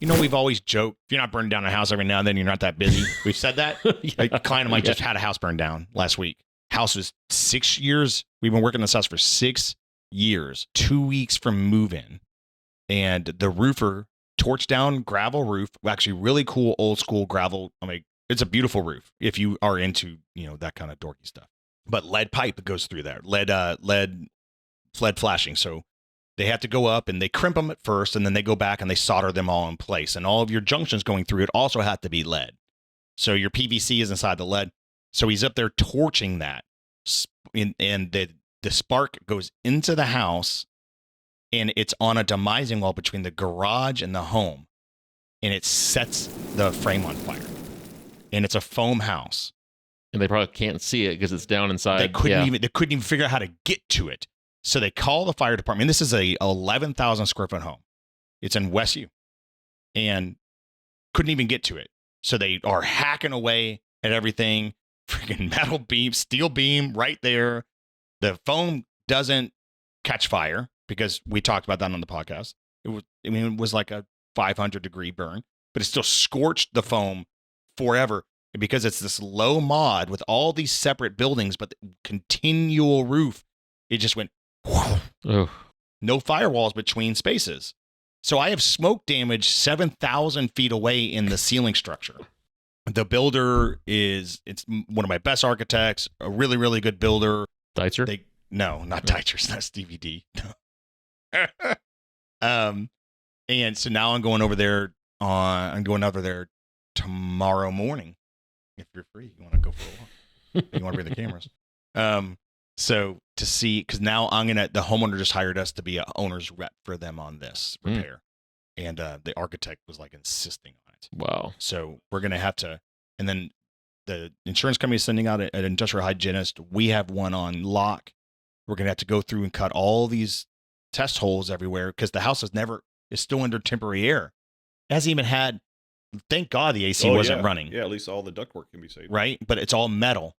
we've always joked, if you're not burning down a house every now and then, you're not that busy. We've said that. Like, a client of mine just had a house burned down last week. House was 6 years. We've been working on this house for 6 years, 2 weeks from move-in. And the roofer torched down gravel roof, actually really cool old school gravel. I mean, it's a beautiful roof if you are into, that kind of dorky stuff. But lead pipe goes through there, lead flashing. So they have to go up and they crimp them at first, and then they go back and they solder them all in place. And all of your junctions going through it also have to be lead. So your PVC is inside the lead. So he's up there torching that, and the spark goes into the house, and it's on a demising wall between the garage and the home, and it sets the frame on fire. And it's a foam house. And they probably can't see it because it's down inside. They couldn't even figure out how to get to it. So they call the fire department. And this is a 11,000 square foot home. It's in Westview, and couldn't even get to it. So they are hacking away at everything. Freaking metal beam, steel beam right there. The foam doesn't catch fire because we talked about that on the podcast. It was like a 500-degree burn, but it still scorched the foam forever. And because it's this low mod with all these separate buildings, but the continual roof, it just went, whoosh. No firewalls between spaces. So I have smoke damage 7,000 feet away in the ceiling structure. The builder it's one of my best architects, a really, really good builder. Deitzer? No, not Deitzer's. That's DVD. And so now I'm going over there tomorrow morning. If you're free, you want to go for a walk. You want to bring the cameras. So to see, because now the homeowner just hired us to be a owner's rep for them on this repair. And the architect was like insisting on it. Wow. So we're going to have to, and then the insurance company is sending out an industrial hygienist. We have one on lock. We're going to have to go through and cut all these test holes everywhere because the house is still under temporary air. It hasn't even had, thank God the AC wasn't running. Yeah, at least all the ductwork can be saved. Right? But it's all metal.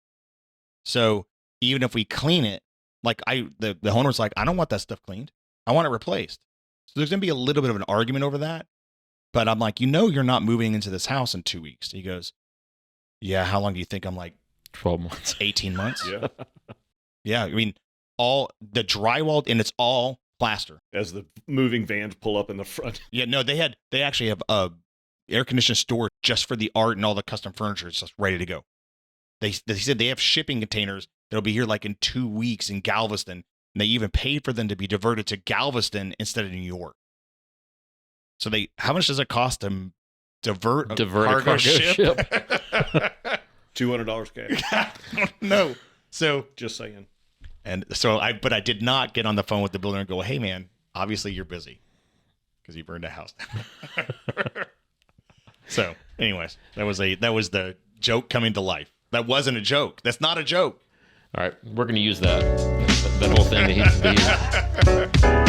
So even if we clean it, like the owner's like, I don't want that stuff cleaned. I want it replaced. So there's going to be a little bit of an argument over that. But I'm like, you're not moving into this house in 2 weeks. He goes, yeah, how long do you think? I'm like, 12 months. 18 months? Yeah. Yeah, I mean, all the drywall, and it's all plaster. As the moving vans pull up in the front. Yeah, no, they actually have a air conditioned store just for the art and all the custom furniture. It's just ready to go. They said they have shipping containers that'll be here like in 2 weeks in Galveston. And they even paid for them to be diverted to Galveston instead of New York. So how much does it cost to divert a cargo ship? $200 cash. No. So just saying. And so I did not get on the phone with the builder and go, hey man, obviously you're busy because you burned a house. So anyways, that was the joke coming to life. That wasn't a joke. That's not a joke. All right. We're going to use that whole thing that he's